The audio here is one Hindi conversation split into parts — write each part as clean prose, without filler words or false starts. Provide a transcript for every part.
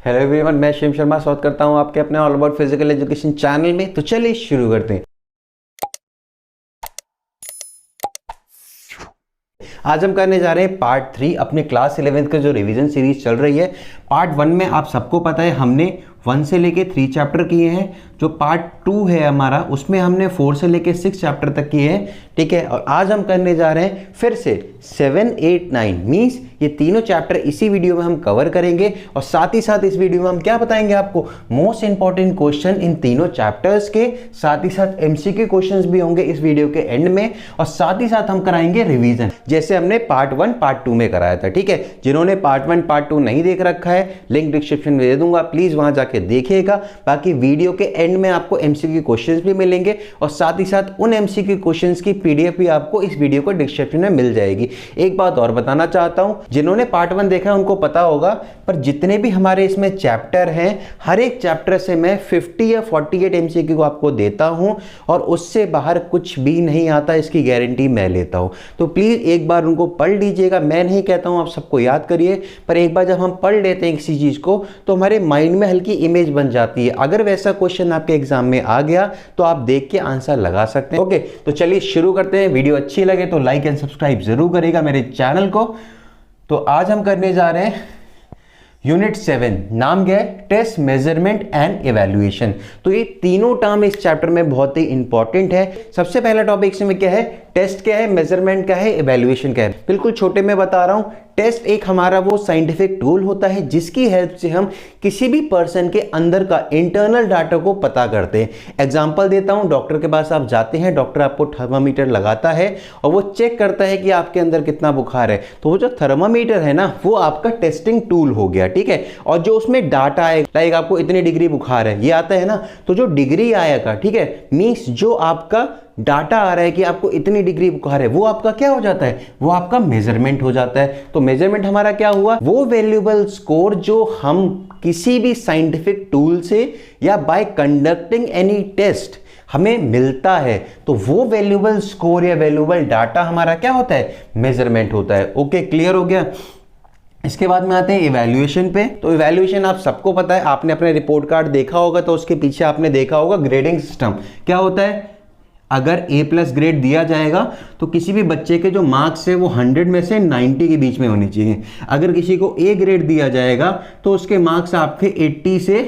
हेलो एवरीवन, मैं शिव शर्मा स्वागत करता हूं आपके अपने all about physical education channel में। तो चलिए शुरू करते हैं। आज हम करने जा रहे हैं पार्ट 3 अपने क्लास 11th का जो रिवीजन सीरीज चल रही है। पार्ट 1 में आप सबको पता है हमने 1 से लेके 3 चैप्टर किए हैं। जो पार्ट 2 है हमारा उसमें हमने 4 से लेके 6 चैप्टर तक किए हैं, ठीक है। और आज हम करने जा रहे हैं फिर से 7, 8, 9 मीन्स ये तीनों चैप्टर इसी वीडियो में हम कवर करेंगे। और साथ ही साथ इस वीडियो में हम क्या बताएंगे आपको, मोस्ट इंपॉर्टेंट क्वेश्चन इन तीनों चैप्टर्स के, साथ ही साथ एमसीक्यू क्वेश्चंस भी होंगे इस वीडियो के एंड में। और साथ ही साथ हम कराएंगे रिवीजन, जैसे हमने पार्ट 1 पार्ट 2 में कराया था, ठीक है। जिन्होंने पार्ट 1 पार्ट 2 नहीं देख रखा है, लिंक डिस्क्रिप्शन में दे दूंगा, प्लीज वहां जाके देखिएगा। बाकी वीडियो के एंड में आपको एमसीक्यू क्वेश्चंस भी मिलेंगे और साथ ही साथ उन एमसीक्यू क्वेश्चंस की पीडीएफ भी आपको इस वीडियो को डिस्क्रिप्शन में मिल जाएगी। एक बात और बताना चाहता हूं, जिन्होंने पार्ट 1 देखा है उनको पता होगा, पर जितने भी हमारे इसमें चैप्टर हैं, हर एक चैप्टर से मैं 50 या 48 एमसीक्यू आपको देता हूं और उससे बाहर कुछ भी नहीं आता, इसकी गारंटी मैं लेता हूं। तो प्लीज एक बार उनको पढ़ लीजिएगा। मैं नहीं कहता हूं आप सबको याद करिए, पर एक बार जब हम पढ़ लेते हैं किसी चीज को तो हमारे माइंड में हल्की इमेज बन जाती है। अगर वैसा क्वेश्चन आपके एग्जाम में आ गया तो आप देख के आंसर लगा सकते हैं। ओके, तो चलिए शुरू करते हैं। वीडियो अच्छी लगे तो लाइक एंड सब्सक्राइब जरूर करेगा मेरे चैनल को। तो आज हम करने जा रहे हैं यूनिट 7, नाम क्या है, टेस्ट, मेजरमेंट एंड इवैल्यूएशन। तो ये तीनों टर्म इस चैप्टर में बहुत ही इंपॉर्टेंट है। सबसे पहला टॉपिक इसमें क्या है, टेस्ट क्या है, मेजरमेंट क्या है, इवैल्यूएशन क्या है। बिल्कुल छोटे में बता रहा हूं। टेस्ट एक हमारा वो साइंटिफिक टूल होता है जिसकी हेल्प से हम किसी भी पर्सन के अंदर का इंटरनल डाटा को पता करते हैं। एग्जांपल देता हूं, डॉक्टर के पास आप जाते हैं, डॉक्टर आपको थर्मामीटर लगाता है और वो चेक करता है कि आपके अंदर कितना बुखार है। तो वो जो थर्मामीटर है ना, वो आपका टेस्टिंग टूल हो गया, ठीक है। और जो उसमें डाटा आएगा, लाइक आपको इतनी डिग्री बुखार है, ये आता है ना, तो जो डिग्री आएगा, ठीक है, मीन्स जो आपका डाटा आ रहा है कि आपको इतनी डिग्री बुखार है, वो आपका क्या हो जाता है, वो आपका मेजरमेंट हो जाता है। तो मेजरमेंट हमारा क्या हुआ, वो वैल्यूएबल स्कोर जो हम किसी भी साइंटिफिक टूल से या बाय कंडक्टिंग एनी टेस्ट हमें मिलता है, तो वो वैल्यूएबल स्कोर या वैल्यूएबल डाटा हमारा क्या होता है, मेजरमेंट होता है। ओके, क्लियर हो गया। इसके बाद में आते हैं इवैल्यूएशन पे। तो इवैल्यूएशन आप सबको पता है, आपने अपने रिपोर्ट कार्ड देखा होगा तो उसके पीछे आपने देखा होगा ग्रेडिंग सिस्टम क्या होता है। अगर A+ ग्रेड दिया जाएगा तो किसी भी बच्चे के जो मार्क्स है वो 100 में से 90 के बीच में होने चाहिए। अगर किसी को A ग्रेड दिया जाएगा तो उसके मार्क्स आपके 80 से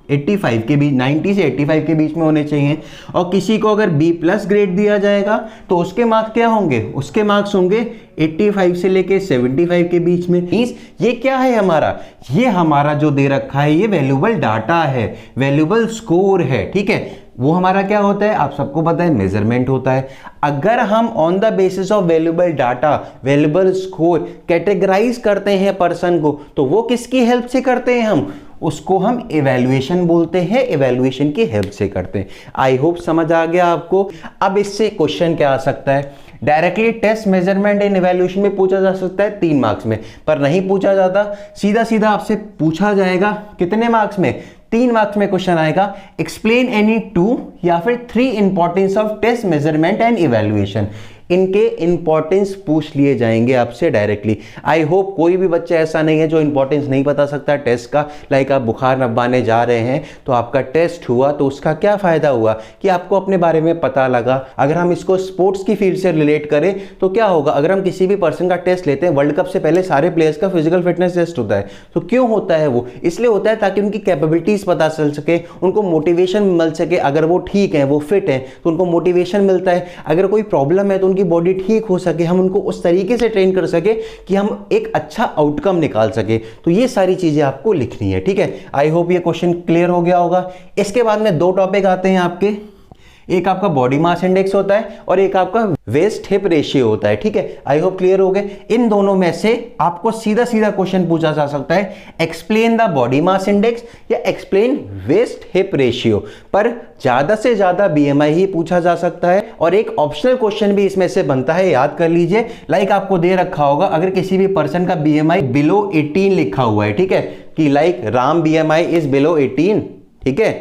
85 के बीच, 90 से 85 के बीच में होने चाहिए। और किसी को अगर B+ ग्रेड दिया जाएगा तो उसके मार्क्स क्या होंगे, उसके मार्क्स होंगे 85 से लेके 75 के बीच में। मींस ये क्या है हमारा, ये हमारा जो दे रखा है ये वैल्यूएबल डाटा है, वैल्यूएबल स्कोर है, ठीक है। वो हमारा क्या होता है, आप सबको पता है, मेजरमेंट होता है। अगर हम on the basis of valuable data, valuable score categorise करते हैं पर्सन को, तो वो किसकी हेल्प से करते हैं, हम उसको हम इवैल्यूएशन बोलते हैं, इवैल्यूएशन की हेल्प से करते हैं। आई होप समझ आ गया आपको। अब इससे क्वेश्चन क्या आ सकता है, directly test, measurement and evaluation में पूछा जा सकता है 3 मार्क्स में, पर नहीं पूछा जाता, सीधा सीधा आपसे पूछा जाएगा कितने मार्क्स में, 3 मार्क्स में क्वेश्चन आएगा, एक्सप्लेन एनी 2 या फिर 3 importance of test, measurement and evaluation. इनके इंपॉर्टेंस पूछ लिए जाएंगे आपसे डायरेक्टली। आई होप कोई भी बच्चा ऐसा नहीं है जो इंपॉर्टेंस नहीं बता सकता टेस्ट का। लाइक आप बुखार नब्बाने जा रहे हैं तो आपका टेस्ट हुआ, तो उसका क्या फायदा हुआ कि आपको अपने बारे में पता लगा। अगर हम इसको स्पोर्ट्स की फील्ड से रिलेट करें तो क्या होगा, अगर हम किसी भी पर्सन का टेस्ट लेते हैं, वर्ल्ड कप से पहले सारे प्लेयर्स का फिजिकल फिटनेस टेस्ट होता है। तो क्यों होता है वो, इसलिए होता है ताकि उनकी कैपेबिलिटीज पता चल सके, उनको मोटिवेशन मिल सके। अगर वो ठीक है, वो फिट है, तो उनको मोटिवेशन मिलता है। अगर कोई प्रॉब्लम है तो उनकी बॉडी ठीक हो सके, हम उनको उस तरीके से ट्रेन कर सके कि हम एक अच्छा आउटकम निकाल सके। तो ये सारी चीजें आपको लिखनी है, ठीक है। आई होप ये क्वेश्चन क्लियर हो गया होगा। इसके बाद में 2 टॉपिक आते हैं आपके, एक आपका बॉडी मास इंडेक्स होता है और एक आपका वेस्ट हिप रेशियो होता है, ठीक है। आई होप क्लियर हो गए। इन दोनों में से आपको सीधा सीधा क्वेश्चन पूछा जा सकता है, explain the body mass index या एक्सप्लेन वेस्ट हिप रेशियो, पर ज्यादा से ज्यादा BMI ही पूछा जा सकता है। और एक ऑप्शनल क्वेश्चन भी इसमें से बनता है, याद कर लीजिए। लाइक आपको दे रखा होगा, अगर किसी भी पर्सन का BMI बिलो 18 लिखा हुआ है, ठीक है, कि like Ram BMI is below 18, ठीक है,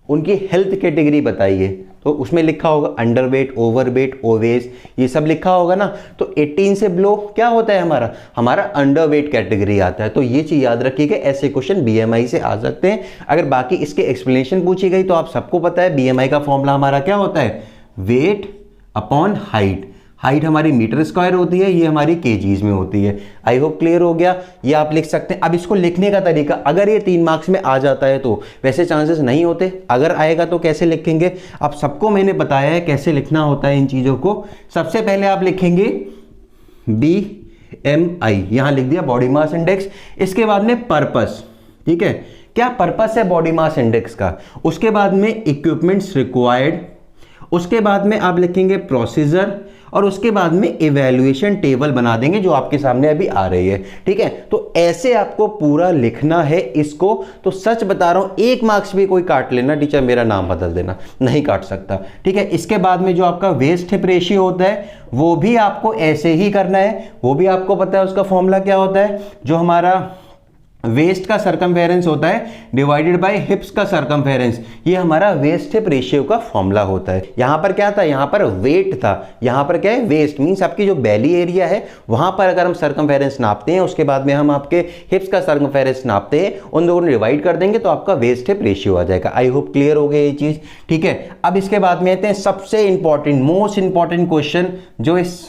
उनकी हेल्थ कैटेगरी बताइए, तो उसमें लिखा होगा अंडरवेट, ओवरवेट, ओवेस, ये सब लिखा होगा ना। तो 18 से बिलो क्या होता है हमारा अंडरवेट कैटेगरी आता है। तो ये चीज याद रखिएगा, ऐसे क्वेश्चन बीएमआई से आ सकते हैं। अगर बाकी इसके एक्सप्लेनेशन पूछी गई तो आप सबको पता है बीएमआई का फॉर्मूला हमारा क्या होता है, वेट अपॉन हाइट। हाइट हमारी मीटर स्क्वायर होती है, ये हमारी केजीज में होती है। आई होप क्लियर हो गया। ये आप लिख सकते हैं। अब इसको लिखने का तरीका, अगर ये 3 मार्क्स में आ जाता है तो, वैसे चांसेस नहीं होते, अगर आएगा तो कैसे लिखेंगे, आप सबको मैंने बताया है कैसे लिखना होता है इन चीज़ों को। सबसे पहले आप लिखेंगे BMI, यहां लिख दिया बॉडी मास इंडेक्स। इसके बाद में पर्पस, ठीक है, क्या पर्पस है बॉडी मास इंडेक्स का। उसके बाद में इक्विपमेंट्स रिक्वायर्ड, उसके बाद में आप लिखेंगे प्रोसीजर, और उसके बाद में इवैल्यूएशन टेबल बना देंगे जो आपके सामने अभी आ रही है, ठीक है। तो ऐसे आपको पूरा लिखना है इसको। तो सच बता रहा हूं, 1 मार्क्स भी कोई काट लेना, टीचर मेरा नाम बदल देना, नहीं काट सकता, ठीक है। इसके बाद में जो आपका वेस्ट हिप रेशियो होता है वो भी आपको ऐसे ही करना है। वो भी आपको पता है उसका फॉर्मूला क्या होता है, जो हमारा वेस्ट का सरकमफेरेंस होता है डिवाइडेड बाय हिप्स का सरकमफेरेंस, ये हमारा वेस्ट हिप रेशियो का फॉर्मूला होता है। यहां पर क्या था, यहां पर वेट था, यहां पर क्या है वेस्ट, मींस आपकी जो बेली एरिया है वहां पर अगर हम सरकमफेरेंस नापते हैं, उसके बाद में हम आपके हिप्स का सरकमफेरेंस नापते हैं, उन दोनों को डिवाइड कर देंगे तो आपका वेस्ट हिप रेशियो आ जाएगा। आई होप क्लियर हो गया ये चीज, ठीक है। अब इसके बाद में आते हैं सबसे इंपॉर्टेंट, मोस्ट इंपॉर्टेंट क्वेश्चन जो इस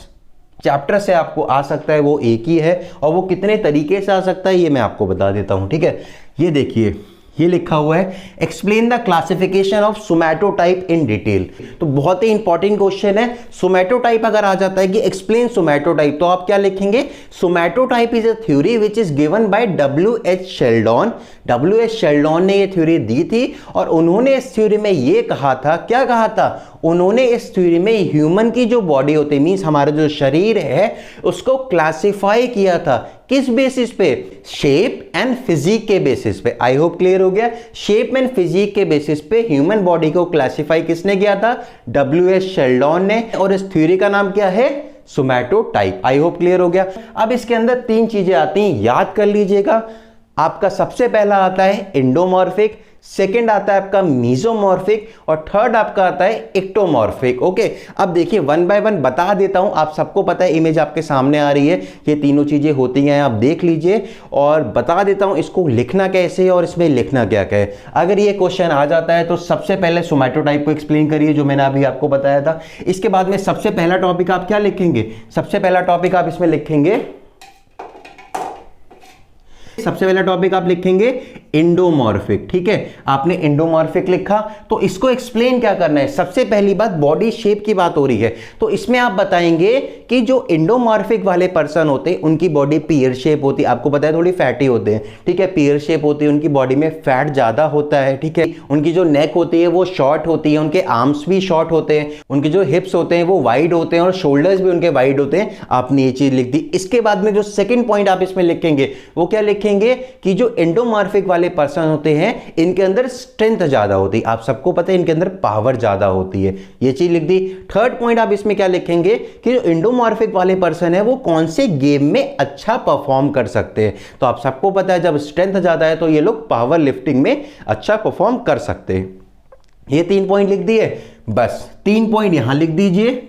चैप्टर से आपको आ सकता है, वो एक ही है, और वो कितने तरीके से आ सकता है ये मैं आपको बता देता हूं, ठीक है। ये देखिए, ये लिखा हुआ है explain the classification of somatotype in detail. तो बहुत ही इंपॉर्टेंट क्वेश्चन है। सोमैटोटाइप अगर आ जाता है कि एक्सप्लेन सोमैटोटाइप, तो आप क्या लिखेंगे, somatotype is a theory which is given by W.H. Sheldon. W.H. Sheldon ने ये थ्योरी दी थी, और उन्होंने इस थ्योरी में ये कहा था, क्या कहा था, उन्होंने इस थ्योरी में ह्यूमन की जो बॉडी होती है, मींस हमारा जो शरीर है, उसको क्लासिफाई किया था किस बेसिस पे, शेप एंड फिजिक के बेसिस पे। आई होप क्लियर हो गया। शेप एंड फिजिक के बेसिस पे ह्यूमन बॉडी को क्लासिफाई किसने किया था, W.H. शेल्डॉन ने, और इस थ्योरी का नाम क्या है, सोमैटोटाइप। आई होप क्लियर हो गया। अब इसके अंदर 3 चीजें आती हैं, याद कर लीजिएगा। आपका सबसे पहला आता है इंडोमॉर्फिक, सेकंड आता है आपका मीजोमॉर्फिक, और थर्ड आपका आता है एक्टोमॉर्फिक। ओके, अब देखिए 1 बाय 1 बता देता हूं, आप सबको पता है, इमेज आपके सामने आ रही है, ये तीनों चीजें होती हैं, आप देख लीजिए, और बता देता हूं इसको लिखना कैसे है और इसमें लिखना क्या क्या है। अगर ये क्वेश्चन आ जाता है तो सबसे पहले सोमैटोटाइप को एक्सप्लेन करिए, जो मैंने अभी आपको बताया था। इसके बाद में सबसे पहला टॉपिक आप क्या लिखेंगे, सबसे पहला टॉपिक आप इसमें लिखेंगे, सबसे पहला टॉपिक आप लिखेंगे इंडोमॉर्फिक, ठीक है। आपने इंडोमॉर्फिक लिखा, तो इसको एक्सप्लेन क्या करना है। सबसे पहली बात, बॉडी शेप की बात हो रही है, तो इसमें आप बताएंगे कि जो इंडोमॉर्फिक वाले पर्सन होते हैं उनकी बॉडी पीयर शेप होती है, आपको पता है थोड़ी फैटी होते हैं, ठीक है, पीयर शेप होती है, उनकी बॉडी में फैट ज्यादा होता है, ठीक है। उनकी जो नेक होती है वो शॉर्ट होती है, उनके आर्म्स भी शॉर्ट होते हैं, उनके जो हिप्स होते हैं वो वाइड होते हैं, और शोल्डर्स भी उनके वाइड होते हैं। आपने ये चीज लिख दी। इसके बाद में जो सेकेंड पॉइंट आप इसमें लिखेंगे वो क्या लिखेंगे, कि जो इंडोमॉर्फिक वाले पर्सन होते हैं इनके अंदर स्ट्रेंथ ज्यादा होती है, आप सबको पता है इनके अंदर पावर ज्यादा होती है, ये चीज लिख दी। थर्ड पॉइंट आप इसमें क्या लिखेंगे, कि जो इंडोमॉर्फिक वाले पर्सन है वो कौन से गेम में अच्छा परफॉर्म कर सकते हैं। तो आप सबको पता है जब स्ट्रेंथ ज्यादा है तो ये लोग पावर लिफ्टिंग में अच्छा परफॉर्म कर सकते हैं। ये 3 पॉइंट लिख दिए, बस 3 पॉइंट यहां लिख दीजिए,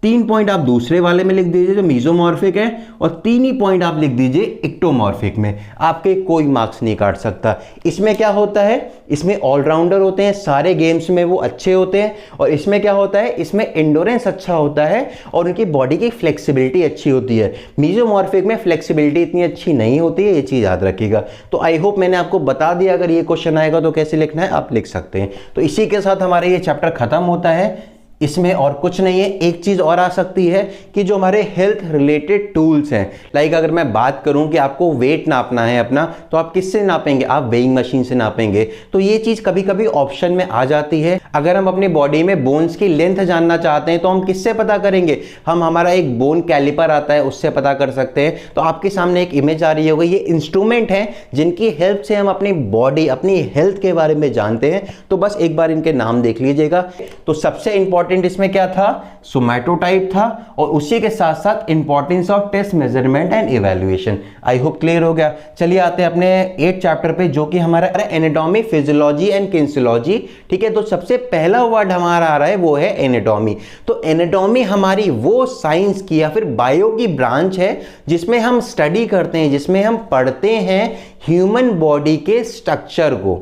3 पॉइंट आप दूसरे वाले में लिख दीजिए जो मीजोमॉर्फिक है, और 3 ही पॉइंट आप लिख दीजिए एक्टोमॉर्फिक में। आपके कोई मार्क्स नहीं काट सकता। इसमें क्या होता है, इसमें ऑलराउंडर होते हैं, सारे गेम्स में वो अच्छे होते हैं, और इसमें क्या होता है, इसमें एंडोरेंस अच्छा होता है और उनकी बॉडी की फ्लेक्सिबिलिटी अच्छी होती है। मीजोमॉर्फिक में फ्लेक्सिबिलिटी इतनी अच्छी नहीं होती है, ये चीज याद रखिएगा। तो आई होप मैंने आपको बता दिया, अगर ये क्वेश्चन आएगा तो कैसे लिखना है आप लिख सकते हैं। तो इसी के साथ हमारा ये चैप्टर खत्म होता है। इसमें और कुछ नहीं है। एक चीज और आ सकती है कि जो हमारे हेल्थ रिलेटेड टूल्स हैं, लाइक अगर मैं बात करूं कि आपको वेट नापना है अपना, तो आप किससे नापेंगे, आप वेइंग मशीन से नापेंगे। तो ये चीज कभी कभी ऑप्शन में आ जाती है। अगर हम अपनी बॉडी में बोन्स की लेंथ जानना चाहते हैं तो हम किससे पता करेंगे, हम हमारा एक बोन कैलिपर आता है उससे पता कर सकते हैं। तो आपके सामने एक इमेज आ रही होगी, ये इंस्ट्रूमेंट है जिनकी हेल्प से हम अपनी बॉडी, अपनी हेल्थ के बारे में जानते हैं। तो बस एक बार इनके नाम देख लीजिएगा। तो सबसे इंपॉर्टेंट इंपॉर्टेंट इसमें क्या था, सोमैटोटाइप था, और उसी के साथ साथ importance of test measurement and evaluation. I hope clear हो गया। चलिए आते हैं अपने 8 चैप्टर पे, जो कि हमारा एनाटॉमी, फिजियोलॉजी एंड किनेसियोलॉजी। ठीक है, तो सबसे पहला वर्ड हमारा आ रहा है वो है एनाटॉमी। तो एनाटॉमी हमारी वो साइंस की या फिर बायो की ब्रांच है जिसमें हम स्टडी करते हैं, जिसमें हम पढ़ते हैं ह्यूमन बॉडी के स्ट्रक्चर को,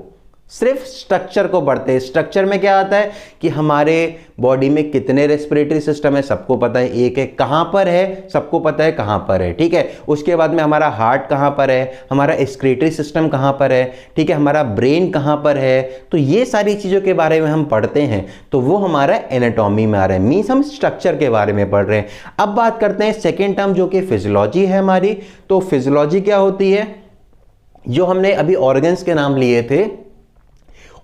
सिर्फ स्ट्रक्चर को पढ़ते हैं। स्ट्रक्चर में क्या आता है कि हमारे बॉडी में कितने रेस्पिरेटरी सिस्टम है, सबको पता है, एक है, कहां पर है सबको पता है कहां पर है। ठीक है, उसके बाद में हमारा हार्ट कहां पर है, हमारा एक्सक्रीटरी सिस्टम कहां पर है, ठीक है, हमारा ब्रेन कहां पर है। तो ये सारी चीजों के बारे में हम पढ़ते हैं, तो वो हमारा एनाटॉमी में आ रहा है, मीन्स हम स्ट्रक्चर के बारे में पढ़ रहे हैं। अब बात करते हैं सेकेंड टर्म जो कि फिजियोलॉजी है हमारी। तो फिजियोलॉजी क्या होती है, जो हमने अभी ऑर्गन्स के नाम लिए थे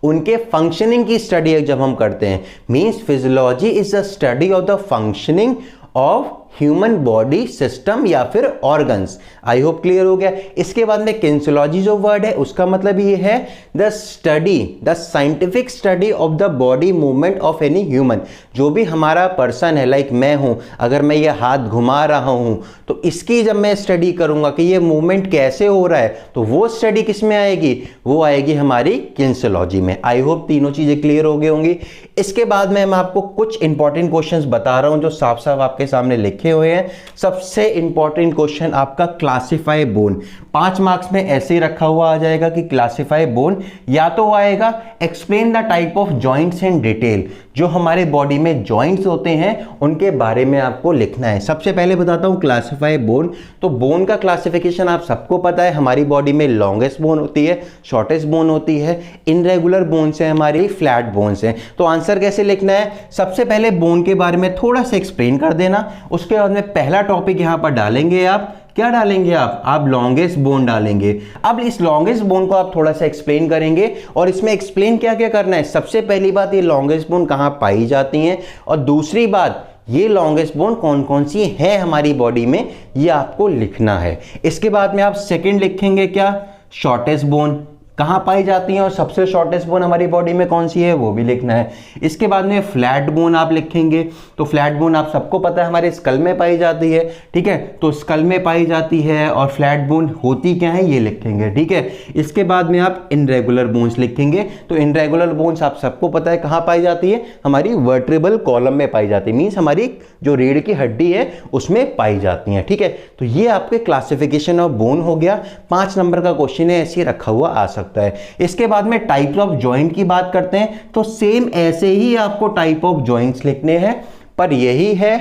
उनके फंक्शनिंग की स्टडी जब हम करते हैं, means physiology is the study of the functioning of human body system या फिर ऑर्गन्स। आई होप क्लियर हो गया। इसके बाद में किनेसियोलॉजी जो वर्ड है उसका मतलब ये है the study, the scientific study of the body movement of any human. जो भी हमारा पर्सन है, लाइक मैं हूं, अगर मैं ये हाथ घुमा रहा हूं तो इसकी जब मैं स्टडी करूंगा कि ये मूवमेंट कैसे हो रहा है, तो वो स्टडी किस में आएगी, वो आएगी हमारी किनेसियोलॉजी में। आई होप तीनों चीजें क्लियर हो गई होंगी। इसके बाद में मैं आपको कुछ इंपॉर्टेंट क्वेश्चंस बता रहा हूं जो साफ साफ आपके सामने लिखे हुए हैं। सबसे इंपॉर्टेंट क्वेश्चन आपका क्लासिफाई बोन, 5 मार्क्स में ऐसे ही रखा हुआ आ जाएगा कि क्लासिफाई बोन, या तो आएगा explain the type of joints in detail. जो हमारे बॉडी में जॉइंट्स होते हैं उनके बारे में आपको लिखना है। सबसे पहले बताता हूं क्लासिफाई बोन। तो बोन का क्लासिफिकेशन आप सबको पता है, हमारी बॉडी में लॉन्गेस्ट बोन होती है, शॉर्टेस्ट बोन होती है, इनरेगुलर बोन्स है, हमारी फ्लैट बोन्स हैं। तो आंसर कैसे लिखना है, सबसे पहले बोन के बारे में थोड़ा सा एक्सप्लेन कर देना, उसके बाद में पहला टॉपिक यहां पर डालेंगे। आप क्या डालेंगे, आप लॉन्गेस्ट बोन डालेंगे। अब इस लॉन्गेस्ट बोन को आप थोड़ा सा एक्सप्लेन करेंगे, और इसमें एक्सप्लेन क्या क्या करना है। सबसे पहली बात, ये लॉन्गेस्ट बोन कहां पाई जाती हैं, और दूसरी बात, ये लॉन्गेस्ट बोन कौन कौन सी है हमारी बॉडी में, ये आपको लिखना है। इसके बाद में आप सेकंड लिखेंगे क्या, शॉर्टेस्ट बोन कहां पाई जाती है, और सबसे शॉर्टेस्ट बोन हमारी बॉडी में कौन सी है वो भी लिखना है। इसके बाद में फ्लैट बोन आप लिखेंगे। तो फ्लैट बोन आप सबको पता है हमारे स्कल में पाई जाती है, ठीक है, तो स्कल में पाई जाती है, और फ्लैट बोन होती क्या है ये लिखेंगे, ठीक है। इसके बाद में आप इनरेगुलर बोन्स लिखेंगे। तो इनरेगुलर बोन्स आप सबको पता है कहां पाई जाती है, हमारी वर्टेब्रल कॉलम में पाई जाती है, मीन्स हमारी जो रीढ़ की हड्डी है उसमें पाई जाती है, ठीक है। तो ये आपके क्लासिफिकेशन ऑफ बोन हो गया। 5 नंबर का क्वेश्चन है, ऐसे रखा हुआ आ सकता है। इसके बाद में टाइप्स ऑफ जॉइंट की बात करते हैं। तो सेम ऐसे ही आपको टाइप ऑफ जॉइंट्स लिखने हैं, पर यही है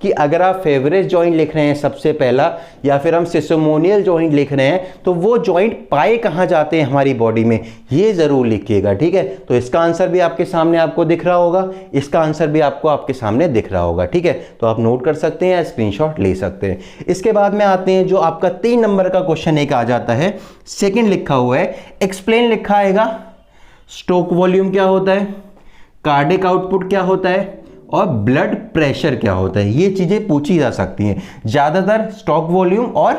कि अगर आप फेवरेट जॉइंट लिख रहे हैं सबसे पहला, या फिर हम सिसोमोनियल जॉइंट लिख रहे हैं, तो वो जॉइंट पाए कहां जाते हैं हमारी बॉडी में, ये जरूर लिखिएगा, ठीक है। तो इसका आंसर भी आपके सामने आपको दिख रहा होगा, इसका आंसर भी आपको आपके सामने दिख रहा होगा, ठीक है। तो आप नोट कर सकते हैं या स्क्रीनशॉट ले सकते हैं। इसके बाद में आते हैं जो आपका 3 नंबर का क्वेश्चन एक आ जाता है, सेकेंड लिखा हुआ है, एक्सप्लेन लिखा आएगा, स्ट्रोक वॉल्यूम क्या होता है, कार्डिक आउटपुट क्या होता है, और ब्लड प्रेशर क्या होता है। ये चीजें पूछी जा सकती हैं ज्यादातर। स्ट्रोक वॉल्यूम और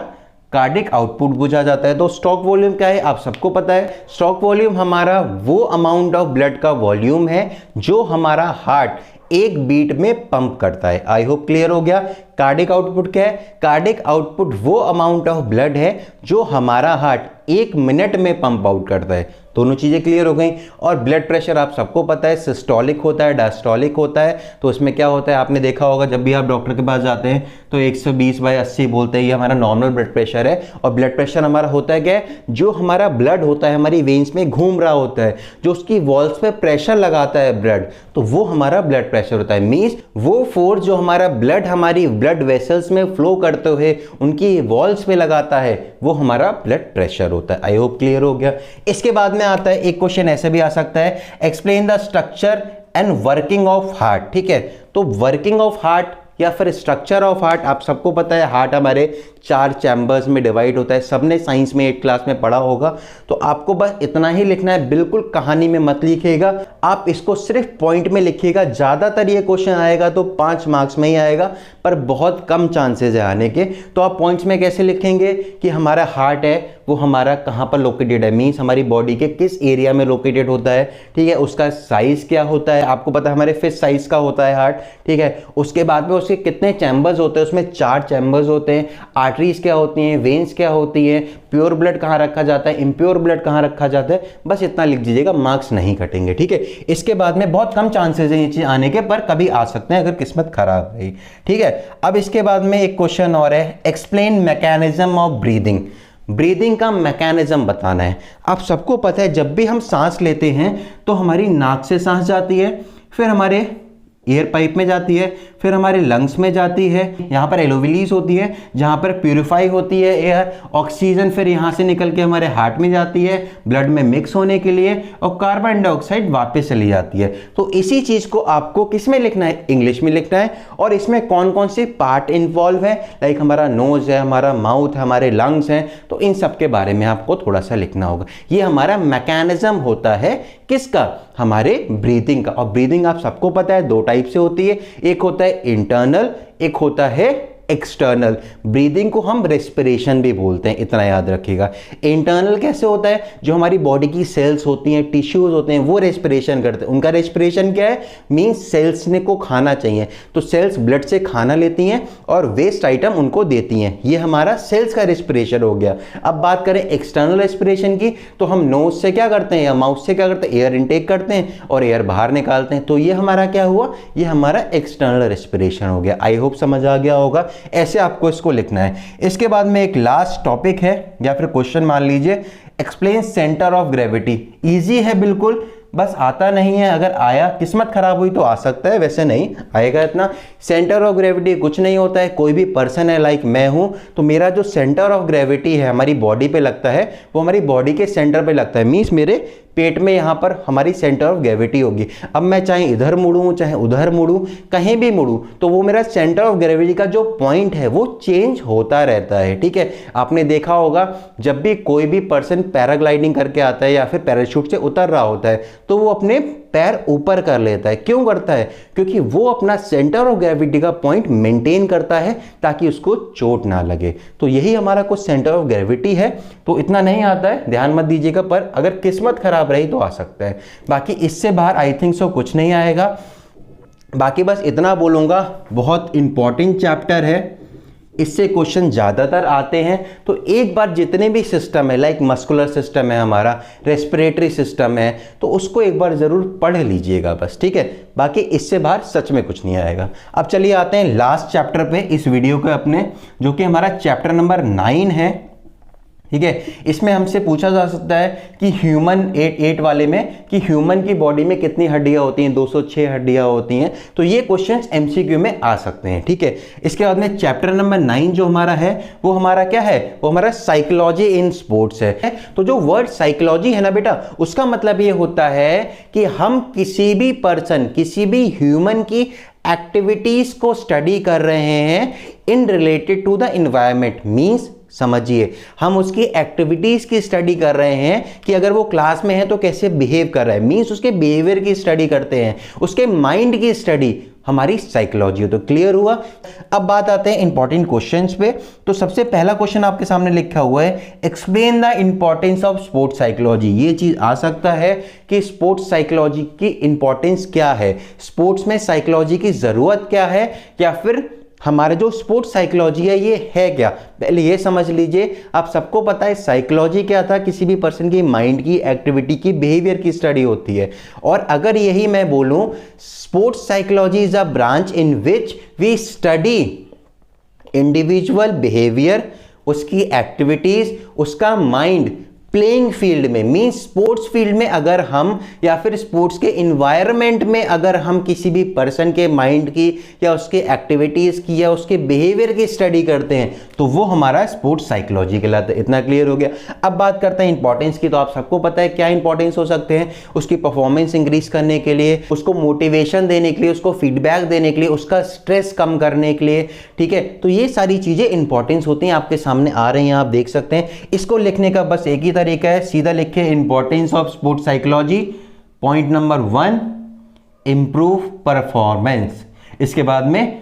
कार्डिक आउटपुट पूछा जाता है। तो स्ट्रोक वॉल्यूम क्या है आप सबको पता है, स्ट्रोक वॉल्यूम हमारा वो अमाउंट ऑफ ब्लड का वॉल्यूम है जो हमारा हार्ट एक बीट में पंप करता है। आई होप क्लियर हो गया। कार्डिक आउटपुट क्या है, कार्डिक आउटपुट वो अमाउंट ऑफ ब्लड है जो हमारा हार्ट 1 मिनट में पंप आउट करता है। दोनों चीजें क्लियर हो गई। और ब्लड प्रेशर आप सबको पता है सिस्टोलिक होता है, डायस्टोलिक होता है। तो इसमें क्या होता है आपने देखा होगा, जब भी आप डॉक्टर के पास जाते हैं तो 120/80 बोलते हैं, ये हमारा नॉर्मल ब्लड प्रेशर है। और ब्लड प्रेशर हमारा होता है क्या है, जो हमारा ब्लड होता है हमारी वेन्स में घूम रहा होता है, जो उसकी वॉल्स पे प्रेशर लगाता है ब्लड, तो वो हमारा ब्लड प्रेशर होता है। मीन्स वो फोर्स जो हमारा ब्लड हमारी ब्लड वेसल्स में फ्लो करते हुए उनकी वॉल्स पे लगाता है, वो हमारा ब्लड प्रेशर होता है। आई होप क्लियर हो गया। इसके बाद में आता है एक क्वेश्चन ऐसे भी आ सकता है, explain the structure and working of heart, ठीक है। तो वर्किंग ऑफ हार्ट या फिर स्ट्रक्चर ऑफ हार्ट। आप सबको पता है हार्ट हमारे 4 चैम्बर्स में डिवाइड होता है, सबने साइंस में 8 क्लास में पढ़ा होगा। तो आपको बस इतना ही लिखना है, बिल्कुल कहानी में मत लिखिएगा, आप इसको सिर्फ पॉइंट में लिखिएगा। ज़्यादातर ये क्वेश्चन आएगा तो 5 मार्क्स में ही आएगा, पर बहुत कम चांसेस है आने के। तो आप पॉइंट्स में कैसे लिखेंगे कि हमारा हार्ट है वो हमारा कहाँ पर लोकेटेड है, मीन्स हमारी बॉडी के किस एरिया में लोकेटेड होता है, ठीक है, उसका साइज क्या होता है, आपको पता है हमारे फिश साइज का होता है हार्ट, ठीक है। उसके बाद में उसके कितने चैम्बर्स होते हैं, उसमें 4 चैम्बर्स होते हैं, आर्टरीज क्या होती हैं, वेन्स क्या होती हैं, प्योर ब्लड कहाँ रखा जाता है, इम्प्योर ब्लड कहाँ रखा जाता है, बस इतना लिख दीजिएगा, मार्क्स नहीं कटेंगे, ठीक है। इसके बाद में बहुत कम चांसेस है ये चीज आने के, पर कभी आ सकते हैं अगर किस्मत खराब रही, ठीक है। अब इसके बाद में एक क्वेश्चन और है, explain mechanism of breathing. Breathing का मैकेनिज्म बताना है। आप सबको पता है जब भी हम सांस लेते हैं तो हमारी नाक से सांस जाती है, फिर हमारे एयर पाइप में जाती है, फिर हमारे लंग्स में जाती है, यहाँ पर एलोविलीज होती है जहाँ पर प्यूरिफाई होती है एयर, ऑक्सीजन फिर यहाँ से निकल के हमारे हार्ट में जाती है ब्लड में मिक्स होने के लिए, और कार्बन डाइऑक्साइड वापस चली जाती है। तो इसी चीज़ को आपको किस में लिखना है, इंग्लिश में लिखना है। और इसमें कौन कौन से पार्ट इन्वॉल्व है, लाइक हमारा नोज है, हमारा माउथ है, हमारे लंग्स हैं, तो इन सब के बारे में आपको थोड़ा सा लिखना होगा। ये हमारा मैकेनिज्म होता है किसका, हमारे ब्रीदिंग का। और ब्रीदिंग आप सबको पता है 2 टाइप से होती है, एक होता है इंटरनल, एक होता है एक्सटर्नल। ब्रीदिंग को हम रेस्पिरेशन भी बोलते हैं, इतना याद रखिएगा। इंटरनल कैसे होता है, जो हमारी बॉडी की सेल्स होती हैं, टिश्यूज होते हैं, वो रेस्पिरेशन करते हैं। उनका रेस्पिरेशन क्या है, मींस सेल्स ने को खाना चाहिए, तो सेल्स ब्लड से खाना लेती हैं और वेस्ट आइटम उनको देती हैं, ये हमारा सेल्स का रेस्पिरेशन हो गया। अब बात करें एक्सटर्नल रेस्पिरेशन की, तो हम नोज से क्या करते हैं या माउथ से क्या करते हैं, एयर इनटेक करते हैं और एयर बाहर निकालते हैं, तो ये हमारा क्या हुआ, ये हमारा एक्सटर्नल रेस्पिरेशन हो गया। आई होप समझ आ गया होगा, ऐसे आपको इसको लिखना है। इसके बाद में एक लास्ट टॉपिक है या फिर क्वेश्चन मान लीजिए, explain centre of gravity. Easy है बिल्कुल, बस आता नहीं है, अगर आया किस्मत खराब हुई तो आ सकता है, वैसे नहीं आएगा इतना। सेंटर ऑफ ग्रेविटी कुछ नहीं होता है, कोई भी पर्सन है, लाइक मैं हूं, तो मेरा जो सेंटर ऑफ ग्रेविटी है हमारी बॉडी पे लगता है, वो हमारी बॉडी के सेंटर पे लगता है, मींस मेरे पेट में यहाँ पर हमारी सेंटर ऑफ ग्रेविटी होगी। अब मैं चाहे इधर मुड़ूं चाहे उधर मुड़ूं, कहीं भी मुड़ूं, तो वो मेरा सेंटर ऑफ ग्रेविटी का जो पॉइंट है वो चेंज होता रहता है, ठीक है। आपने देखा होगा जब भी कोई भी पर्सन पैराग्लाइडिंग करके आता है या फिर पैराशूट से उतर रहा होता है, तो वो अपने पैर ऊपर कर लेता है। क्यों करता है, क्योंकि वो अपना सेंटर ऑफ ग्रेविटी का पॉइंट मेंटेन करता है ताकि उसको चोट ना लगे। तो यही हमारा कुछ सेंटर ऑफ ग्रेविटी है। तो इतना नहीं आता है, ध्यान मत दीजिएगा, पर अगर किस्मत खराब रही तो आ सकता है। बाकी इससे बाहर आई थिंक सो कुछ नहीं आएगा। बाकी बस इतना बोलूंगा, बहुत इंपॉर्टेंट चैप्टर है, इससे क्वेश्चन ज़्यादातर आते हैं। तो एक बार जितने भी सिस्टम है, लाइक मस्कुलर सिस्टम है हमारा, रेस्पिरेटरी सिस्टम है, तो उसको एक बार ज़रूर पढ़ लीजिएगा बस, ठीक है। बाकी इससे बाहर सच में कुछ नहीं आएगा। अब चलिए आते हैं लास्ट चैप्टर पे इस वीडियो के अपने, जो कि हमारा चैप्टर नंबर 9 है, ठीक है। इसमें हमसे पूछा जा सकता है कि ह्यूमन 8 वाले में कि ह्यूमन की बॉडी में कितनी हड्डियां होती हैं, 206 हड्डियां होती हैं। तो ये क्वेश्चंस एमसीक्यू में आ सकते हैं, ठीक है। इसके बाद में चैप्टर नंबर 9 जो हमारा है वो हमारा क्या है, वो हमारा साइकोलॉजी इन स्पोर्ट्स है। तो जो वर्ड साइकोलॉजी है ना बेटा, उसका मतलब ये होता है कि हम किसी भी पर्सन, किसी भी ह्यूमन की एक्टिविटीज को स्टडी कर रहे हैं in related to the environment. Means समझिए, हम उसकी एक्टिविटीज की स्टडी कर रहे हैं कि अगर वो क्लास में है तो कैसे बिहेव कर रहा है, मींस उसके बिहेवियर की स्टडी करते हैं, उसके माइंड की स्टडी हमारी साइकोलॉजी हो। तो क्लियर हुआ। अब बात आते हैं इंपॉर्टेंट क्वेश्चंस पे। तो सबसे पहला क्वेश्चन आपके सामने लिखा हुआ है, explain the importance of sports psychology. ये चीज आ सकता है कि स्पोर्ट्स साइकोलॉजी की इंपॉर्टेंस क्या है, स्पोर्ट्स में साइकोलॉजी की जरूरत क्या है, या फिर हमारे जो स्पोर्ट्स साइकोलॉजी है ये है क्या। पहले ये समझ लीजिए, आप सबको पता है साइकोलॉजी क्या था, किसी भी पर्सन की माइंड की, एक्टिविटी की, बिहेवियर की स्टडी होती है। और अगर यही मैं बोलूं, sports psychology is a branch in which we study individual behaviour, उसकी एक्टिविटीज, उसका माइंड, प्लेइंग फील्ड में, मींस स्पोर्ट्स फील्ड में अगर हम या फिर स्पोर्ट्स के इन्वायरमेंट में अगर हम किसी भी पर्सन के माइंड की या उसके एक्टिविटीज की या उसके बिहेवियर की स्टडी करते हैं तो वो हमारा स्पोर्ट्स साइकोलॉजी कहलाता है। इतना क्लियर हो गया। अब बात करते हैं इंपॉर्टेंस की। तो आप सबको पता है क्या इंपॉर्टेंस हो सकते हैं, उसकी परफॉर्मेंस इंक्रीज करने के लिए, उसको मोटिवेशन देने के लिए, उसको फीडबैक देने के लिए, उसका स्ट्रेस कम करने के लिए, ठीक है। तो ये सारी चीजें इंपॉर्टेंस होती हैं, आपके सामने आ रही हैं, आप देख सकते हैं। इसको लिखने का बस एक ही तरीका है, सीधा लिखिए importance of sports psychology. Point number 1, improve performance. इसके बाद में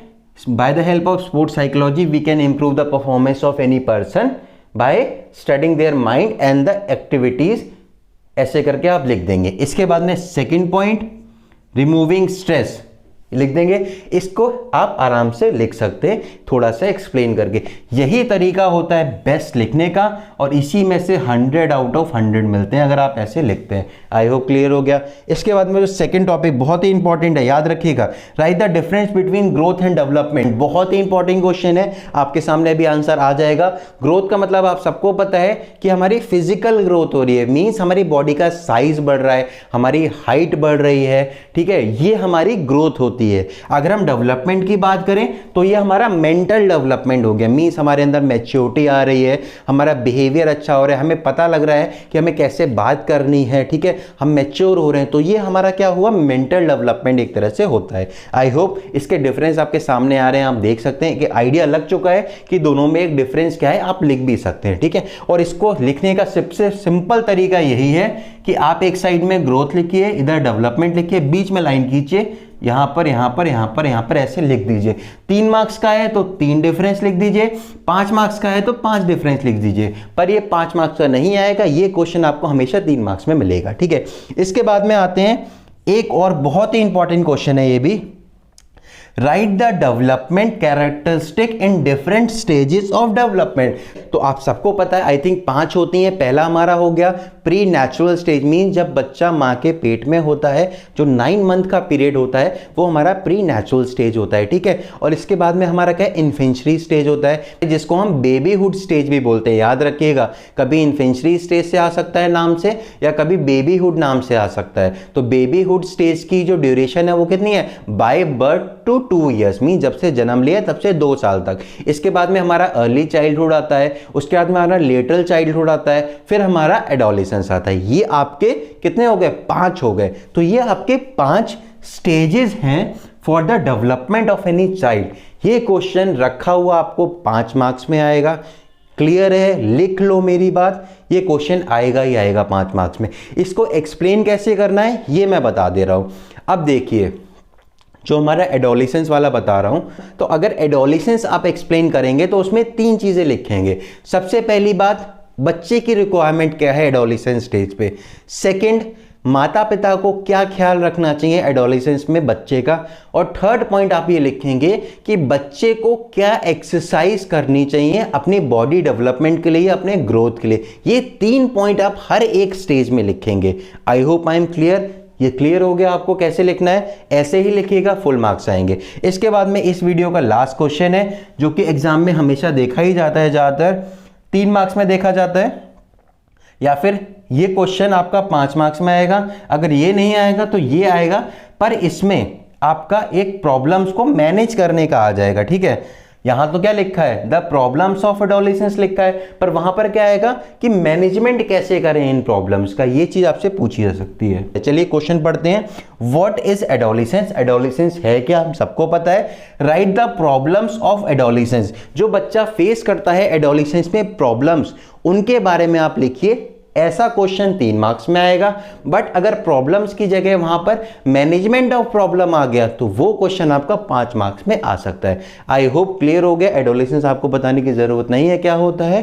by the help of sports psychology we can improve the performance of any person by studying their mind and the activities, ऐसे करके आप लिख देंगे। इसके बाद में सेकंड पॉइंट, रिमूविंग स्ट्रेस लिख देंगे। इसको आप आराम से लिख सकते हैं थोड़ा सा एक्सप्लेन करके। यही तरीका होता है बेस्ट लिखने का और इसी में से 100 आउट ऑफ 100 मिलते हैं अगर आप ऐसे लिखते हैं। आई होप क्लियर हो गया। इसके बाद में जो सेकंड टॉपिक बहुत ही इंपॉर्टेंट है, याद रखिएगा, right the difference between growth and development. बहुत ही इंपॉर्टेंट क्वेश्चन है, आपके सामने भी आंसर आ जाएगा। ग्रोथ का मतलब आप सबको पता है कि हमारी फिजिकल ग्रोथ हो रही है, मीन्स हमारी बॉडी का साइज बढ़ रहा है, हमारी हाइट बढ़ रही है, ठीक है, ये हमारी ग्रोथ होती है। अगर हम डेवलपमेंट की बात करें तो ये हमारा मेंटल डेवलपमेंट हो गया, मींस हमारे अंदर मैच्योरिटी आ रही है, हमारा बिहेवियर अच्छा हो रहा है, हमें पता लग रहा है कि हमें कैसे बात करनी है, ठीक है, हम मैच्योर हो रहे हैं। तो ये हमारा क्या हुआ, मेंटल डेवलपमेंट एक तरह से होता है। आई होप इसके डिफरेंस आपके सामने आ रहे हैं, आप देख सकते हैं कि आइडिया लग चुका है कि दोनों में एक डिफरेंस क्या है, आप लिख भी सकते हैं, ठीक है। और इसको लिखने का सबसे सिंपल तरीका यही है कि आप एक साइड में ग्रोथ लिखिए, इधर डेवलपमेंट लिखिए, बीच में लाइन खींचिए, यहां पर यहां पर यहां पर यहां पर ऐसे लिख दीजिए। 3 मार्क्स का है तो 3 डिफरेंस लिख दीजिए, 5 मार्क्स का है तो 5 डिफरेंस लिख दीजिए। पर ये 5 मार्क्स का नहीं आएगा, ये क्वेश्चन आपको हमेशा 3 मार्क्स में मिलेगा, ठीक है। इसके बाद में आते हैं एक और बहुत ही इंपॉर्टेंट क्वेश्चन है ये भी, right the development characteristic in different stages of development. तो आप सबको पता है, आई थिंक 5 होती हैं। पहला हमारा हो गया प्री नेचुरल स्टेज, मीन जब बच्चा माँ के पेट में होता है, जो 9 मंथ का पीरियड होता है वो हमारा प्री नेचुरल स्टेज होता है, ठीक है। और इसके बाद में हमारा क्या है, इन्फेंशरी स्टेज होता है, जिसको हम बेबीहुड स्टेज भी बोलते हैं। याद रखिएगा, कभी इन्फेंशरी स्टेज से आ सकता है नाम से या कभी बेबीहुड नाम से आ सकता है। तो बेबीहुड स्टेज की जो ड्यूरेशन है वो कितनी है, by birth to 2 years, mean जब से जन्म लिया तब से 2 साल तक। इसके बाद में हमारा अर्ली चाइल्डहुड आता है, उसके बाद में हमारा लेटरल चाइल्डहुड आता है, फिर हमारा एडोलेसेंस आता है। ये आपके कितने हो गए, 5 हो गए। तो ये आपके 5 स्टेजेस हैं for the development of any child. ये क्वेश्चन रखा हुआ आपको 5 मार्क्स में आएगा। क्लियर है, लिख लो मेरी बात, ये क्वेश्चन आएगा ही आएगा 5 मार्क्स में। इसको एक्सप्लेन कैसे करना है ये मैं बता दे रहा हूं। अब देखिए, जो हमारा एडोलेसेंस वाला बता रहा हूं, तो अगर एडोलेसेंस आप एक्सप्लेन करेंगे तो उसमें 3 चीजें लिखेंगे। सबसे पहली बात, बच्चे की रिक्वायरमेंट क्या है एडोलेसेंस स्टेज पे। सेकंड, माता पिता को क्या ख्याल रखना चाहिए एडोलेसेंस में बच्चे का। और थर्ड पॉइंट आप ये लिखेंगे कि बच्चे को क्या एक्सरसाइज करनी चाहिए अपनी बॉडी डेवलपमेंट के लिए, अपने ग्रोथ के लिए। ये 3 पॉइंट आप हर एक स्टेज में लिखेंगे। I hope I am clear. ये क्लियर हो गया आपको कैसे लिखना है, ऐसे ही लिखिएगा, फुल मार्क्स आएंगे। इसके बाद में इस वीडियो का लास्ट क्वेश्चन है, जो कि एग्जाम में हमेशा देखा ही जाता है, ज़्यादातर 3 मार्क्स में देखा जाता है, या फिर ये क्वेश्चन आपका 5 मार्क्स में आएगा। अगर ये नहीं आएगा तो ये आएगा, पर इसमें आपका एक प्रॉब्लम्स को मैनेज करने का आ जाएगा, ठीक है। यहां तो क्या लिखा है, द प्रॉब्लम्स ऑफ एडोलेसेंस लिखा है, पर वहां पर क्या आएगा कि मैनेजमेंट कैसे करें इन प्रॉब्लम्स का, ये चीज आपसे पूछी जा सकती है। चलिए क्वेश्चन पढ़ते हैं। What is adolescence. एडोलेसेंस है क्या, हम सबको पता है। Right the problems of adolescence. जो बच्चा फेस करता है एडोलेसेंस में प्रॉब्लम्स, उनके बारे में आप लिखिए। ऐसा क्वेश्चन 3 मार्क्स में आएगा। बट अगर प्रॉब्लम्स की जगह वहां पर मैनेजमेंट ऑफ प्रॉब्लम आ गया तो वो क्वेश्चन आपका 5 मार्क्स में आ सकता है। आई होप क्लियर हो गया। एडोलेसेंस आपको बताने की जरूरत नहीं है क्या होता है।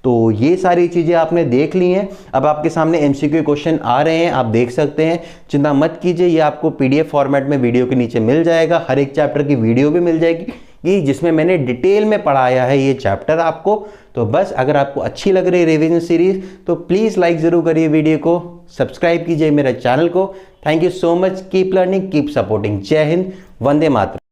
तो ये सारी चीजें आपने देख ली हैं। अब आपके सामने एमसीक्यू क्वेश्चन आ रहे हैं, आप देख सकते हैं। चिंता मत कीजिए, ये आपको पीडीएफ फॉर्मेट में वीडियो के नीचे मिल जाएगा। हर एक चैप्टर की वीडियो भी मिल जाएगी जिसमें मैंने डिटेल में पढ़ाया है ये चैप्टर आपको। तो बस अगर आपको अच्छी लग रही है रिवीजन सीरीज तो प्लीज लाइक जरूर करिए वीडियो को, सब्सक्राइब कीजिए मेरे चैनल को। Thank you so much. Keep learning, keep supporting. जय हिंद, वंदे मातरम।